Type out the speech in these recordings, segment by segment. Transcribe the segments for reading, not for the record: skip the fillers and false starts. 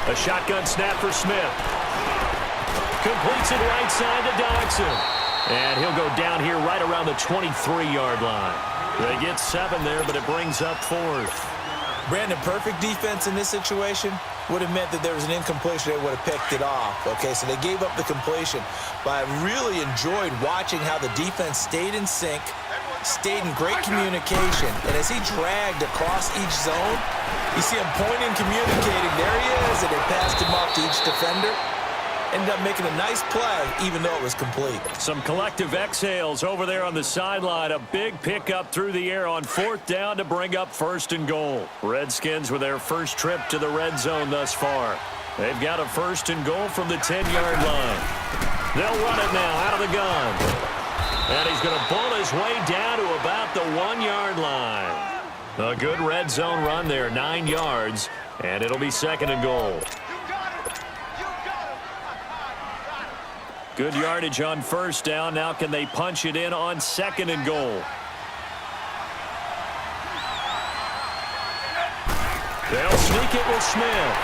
A shotgun snap for Smith. Completes it right side to Dodson. And he'll go down here right around the 23-yard line. They get 7 there, but it brings up 4th. Brandon, perfect defense in this situation would have meant that there was an incompletion. They would have picked it off. Okay, so they gave up the completion. But I really enjoyed watching how the defense stayed in sync, stayed in great communication. And as he dragged across each zone, you see him pointing, communicating. There he is, and they passed him off to each defender. Ended up making a nice play, even though it was complete. Some collective exhales over there on the sideline. A big pickup through the air on 4th down to bring up 1st and goal. Redskins with their first trip to the red zone thus far. They've got a 1st and goal from the 10-yard line. They'll run it now out of the gun. And he's going to pull his way down to about the 1-yard line. A good red zone run there, 9 yards, and it'll be 2nd and goal. Good yardage on 1st down. Now can they punch it in on 2nd and goal? They'll sneak it with Smith.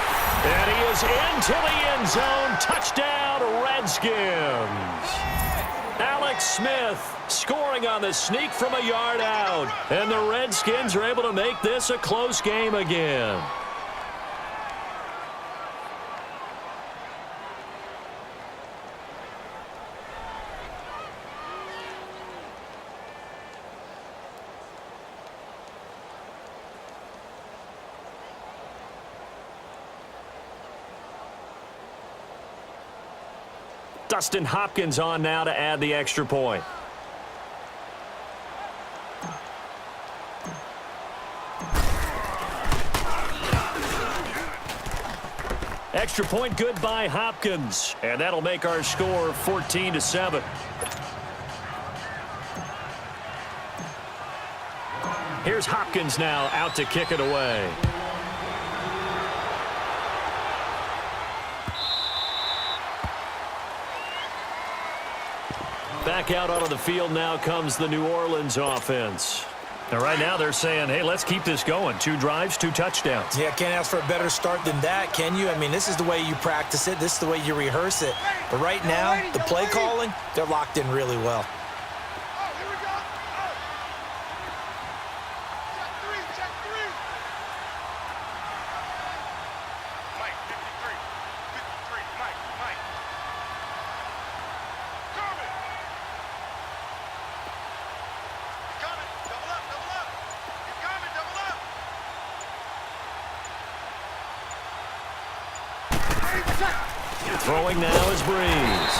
And he is into the end zone. Touchdown, Redskins. Alex Smith scoring on the sneak from a yard out. And the Redskins are able to make this a close game again. Dustin Hopkins on now to add the extra point. Extra point good by Hopkins. And that'll make our score 14-7. Here's Hopkins now out to kick it away. Back out onto the field now comes the New Orleans offense. And right now they're saying, hey, let's keep this going. 2 drives, 2 touchdowns. Yeah, can't ask for a better start than that, can you? I mean, this is the way you practice it. This is the way you rehearse it. But right now, the play calling, they're locked in really well. Throwing now is Breeze.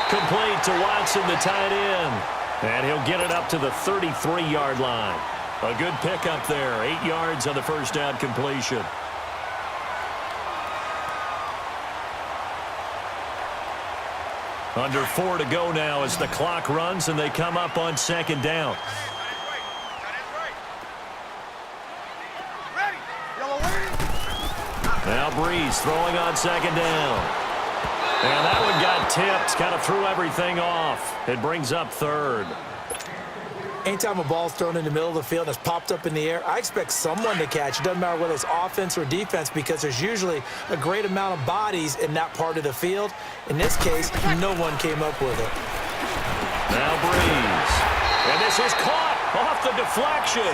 Complete to Watson, the tight end. And he'll get it up to the 33-yard line. A good pickup there. 8 yards on the first down completion. Under 4 to go now as the clock runs and they come up on 2nd down. Now Breeze throwing on 2nd down. And that one got tipped, kind of threw everything off. It brings up 3rd. Anytime a ball's thrown in the middle of the field and it's popped up in the air, I expect someone to catch. It doesn't matter whether it's offense or defense because there's usually a great amount of bodies in that part of the field. In this case, no one came up with it. Now Breeze. And this is caught off the deflection.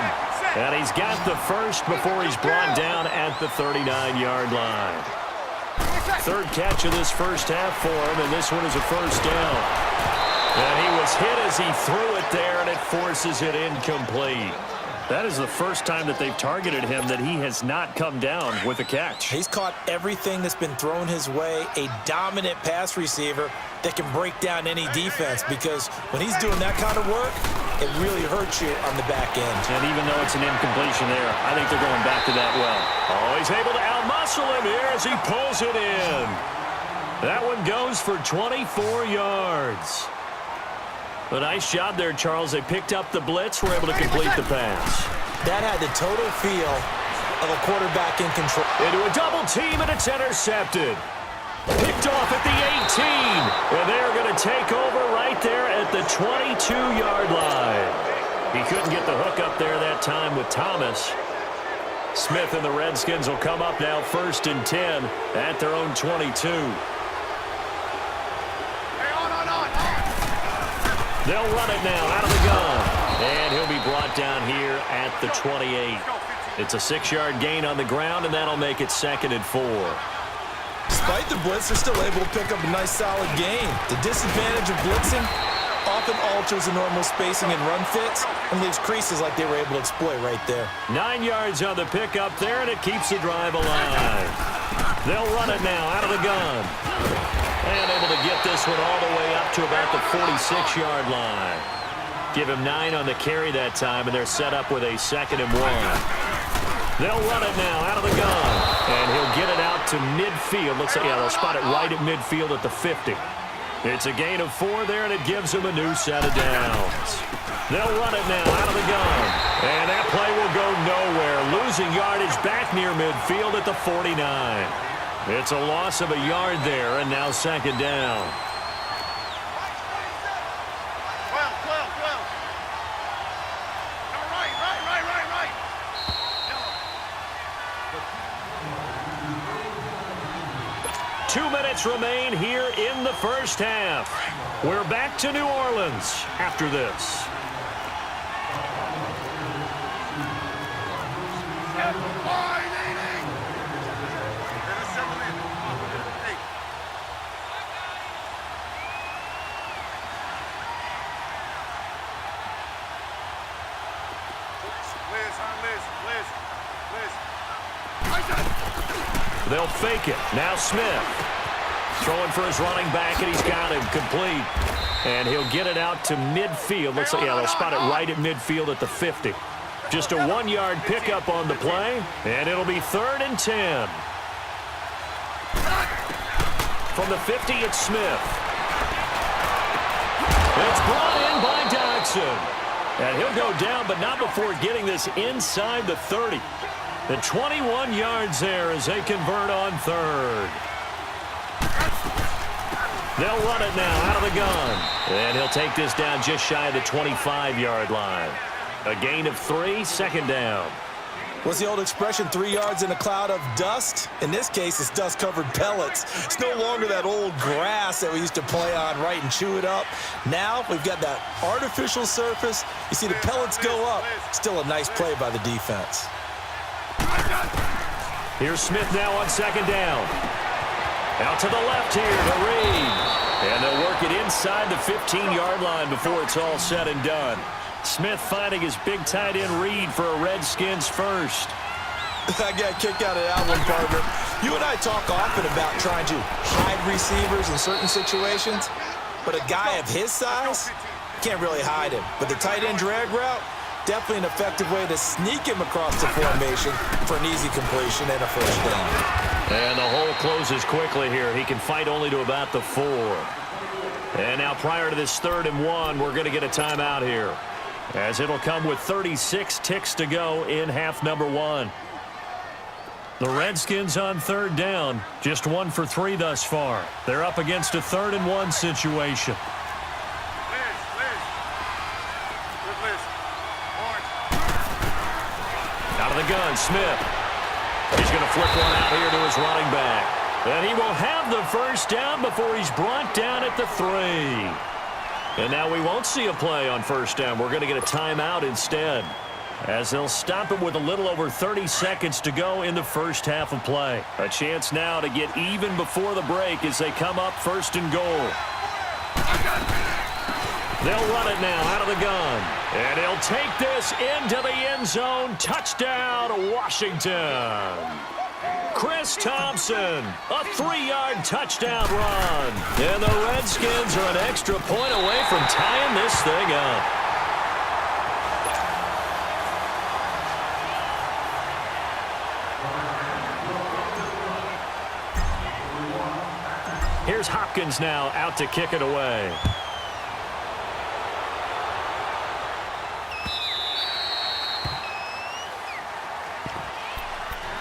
And he's got the first before he's brought down at the 39-yard line. 3rd catch of this first half for him, and this one is a first down. And he was hit as he threw it there, and it forces it incomplete. That is the first time that they've targeted him that he has not come down with a catch. He's caught everything that's been thrown his way, a dominant pass receiver that can break down any defense because when he's doing that kind of work, it really hurts you on the back end. And even though it's an incompletion there, I think they're going back to that well. Oh, he's able to outmuscle him here as he pulls it in. That one goes for 24 yards. A nice job there, Charles. They picked up the blitz, were able to complete the pass. That had the total feel of a quarterback in control. Into a double team, and it's intercepted. Picked off at the 18. And they're going to take over right there at the 22-yard line. He couldn't get the hook up there that time with Thomas. Smith and the Redskins will come up now 1st and 10 at their own 22. They'll run it now out of the gun. And he'll be brought down here at the 28. It's a 6-yard gain on the ground, and that'll make it 2nd and 4. Despite the blitz, they're still able to pick up a nice, solid gain. The disadvantage of blitzing often alters the normal spacing and run fits and leaves creases like they were able to exploit right there. 9 yards on the pickup there, and it keeps the drive alive. They'll run it now out of the gun. And able to get this one all the way up to about the 46-yard line. Give him 9 on the carry that time, and they're set up with a 2nd and 1. They'll run it now out of the gun. And he'll get it out to midfield. Looks like, yeah, they'll spot it right at midfield at the 50. It's a gain of 4 there, and it gives them a new set of downs. They'll run it now out of the gun. And that play will go nowhere. Losing yardage back near midfield at the 49. It's a loss of a yard there, and now 2nd down. Remain here in the first half. We're back to New Orleans after this. They'll fake it. Now Smith. Throwing for his running back, and he's got him complete. And he'll get it out to midfield. Looks like, yeah, they'll spot it right at midfield at the 50. Just a 1-yard pickup on the play, and it'll be 3rd and 10. From the 50, it's Smith. It's brought in by Dodson. And he'll go down, but not before getting this inside the 30. The 21 yards there as they convert on 3rd. They'll run it now out of the gun. And he'll take this down just shy of the 25-yard line. A gain of 3, 2nd down. What's the old expression, 3 yards in a cloud of dust? In this case, it's dust-covered pellets. It's no longer that old grass that we used to play on, right, and chew it up. Now we've got that artificial surface. You see the pellets go up. Still a nice play by the defense. Here's Smith now on 2nd down. Out to the left here to Reed. And they'll work it inside the 15-yard line before it's all said and done. Smith finding his big tight end Reed for a Redskins first. I got kicked out of that one, partner. You and I talk often about trying to hide receivers in certain situations, but a guy of his size can't really hide him. But the tight end drag route, definitely an effective way to sneak him across the formation for an easy completion and a first down. And the hole closes quickly here. He can fight only to about the 4. And now prior to this 3rd and 1, we're going to get a timeout here, as it'll come with 36 ticks to go in half number 1. The Redskins on 3rd down, just 1 for 3 thus far. They're up against a 3rd and 1 situation. Out of the gun, Smith. He's going to flip one out here to his running back. And he will have the first down before he's brought down at the 3. And now we won't see a play on first down. We're going to get a timeout instead, as they'll stop it with a little over 30 seconds to go in the first half of play. A chance now to get even before the break as they come up 1st and goal. They'll run it now out of the gun. And he'll take this into the end zone. Touchdown, Washington. Chris Thompson, a 3-yard touchdown run. And the Redskins are an extra point away from tying this thing up. Here's Hopkins now out to kick it away.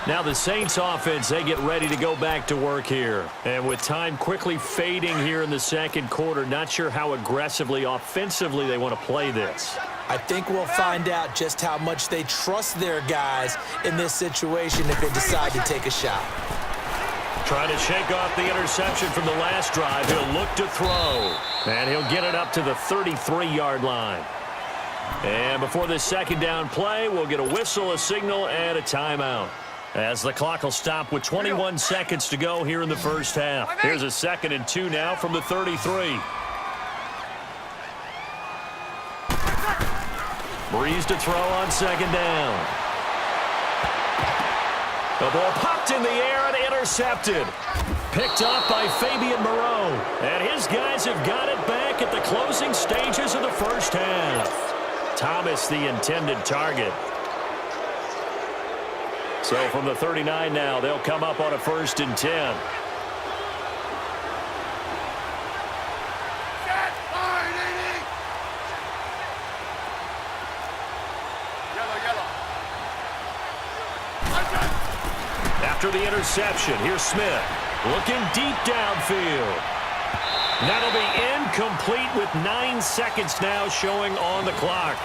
Now the Saints offense, they get ready to go back to work here. And with time quickly fading here in the second quarter, not sure how aggressively, offensively they want to play this. I think we'll find out just how much they trust their guys in this situation if they decide to take a shot. Trying to shake off the interception from the last drive. He'll look to throw. And he'll get it up to the 33-yard line. And before this second down play, we'll get a whistle, a signal, and a timeout. As the clock will stop with 21 seconds to go here in the first half. Here's a 2nd and 2 now from the 33. Breeze to throw on 2nd down. The ball popped in the air and intercepted. Picked up by Fabian Moreau. And his guys have got it back at the closing stages of the first half. Thomas the intended target. So from the 39 now, they'll come up on a 1st and 10. After the interception, here's Smith. Looking deep downfield. That'll be incomplete with 9 seconds now showing on the clock.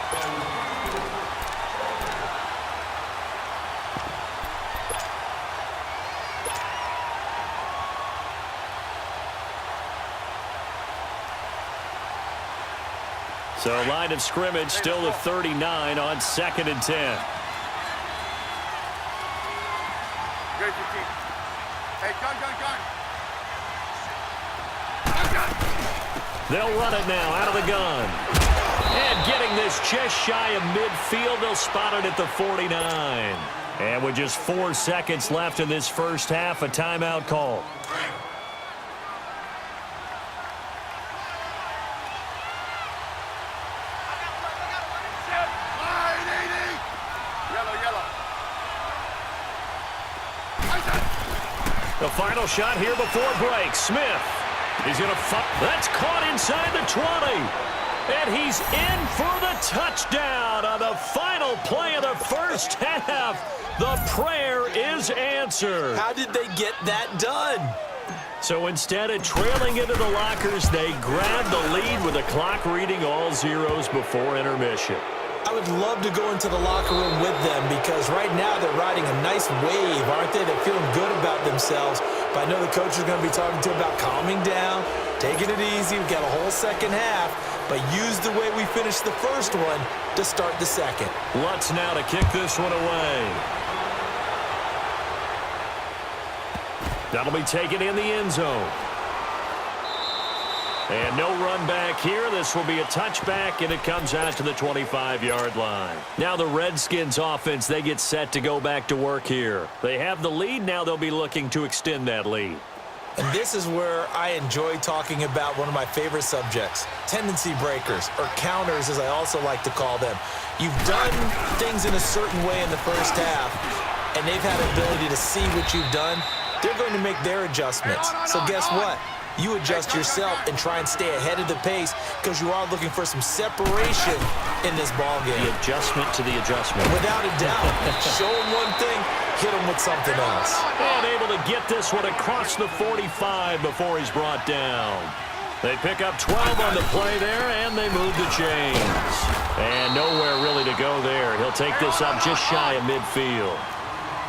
So line of scrimmage still the 39 on 2nd and 10. Hey, gun. They'll run it now out of the gun. And getting this just shy of midfield, they'll spot it at the 49. And with just 4 seconds left in this first half, a timeout call. The final shot here before break. Smith. He's going to fight. That's caught inside the 20. And he's in for the touchdown on the final play of the first half. The prayer is answered. How did they get that done? So instead of trailing into the lockers, they grabbed the lead with the clock reading all zeros before intermission. I would love to go into the locker room with them because right now they're riding a nice wave, aren't they? They're feeling good about themselves. But I know the coach is going to be talking to them about calming down, taking it easy. We've got a whole second half, but use the way we finished the first one to start the second. Lutz now to kick this one away. That'll be taken in the end zone. And no run back here. This will be a touchback, and it comes out to the 25-yard line. Now the Redskins offense, they get set to go back to work here. They have the lead. Now they'll be looking to extend that lead. And this is where I enjoy talking about one of my favorite subjects, tendency breakers, or counters as I also like to call them. You've done things in a certain way in the first half, and they've had an ability to see what you've done. They're going to make their adjustments. So guess what? You adjust yourself and try and stay ahead of the pace because you are looking for some separation in this ball game. The adjustment to the adjustment. Without a doubt. Show them one thing, hit them with something else. And able to get this one across the 45 before he's brought down. They pick up 12 on the play there, and they move the chains. And nowhere really to go there. He'll take this up just shy of midfield.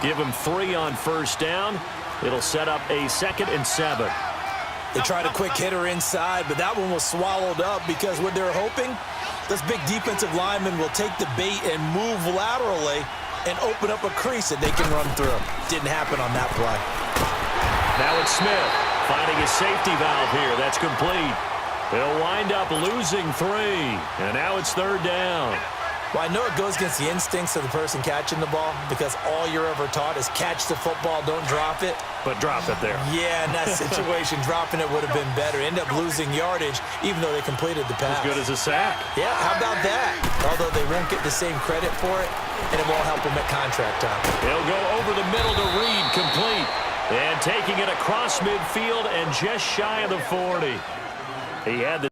Give him 3 on first down. It'll set up a 2nd and 7. They tried a quick hitter inside, but that one was swallowed up because what they're hoping, this big defensive lineman will take the bait and move laterally and open up a crease that they can run through. Didn't happen on that play. Now it's Smith finding his safety valve here. That's complete. He'll wind up losing 3, and now it's 3rd down. Well, I know it goes against the instincts of the person catching the ball because all you're ever taught is catch the football, don't drop it. But drop it there. Yeah, in that situation, dropping it would have been better. End up losing yardage, even though they completed the pass. As good as a sack. Yeah, how about that? Although they won't get the same credit for it, and it won't help them at contract time. He'll go over the middle to Reed, complete. And taking it across midfield and just shy of the 40. He had the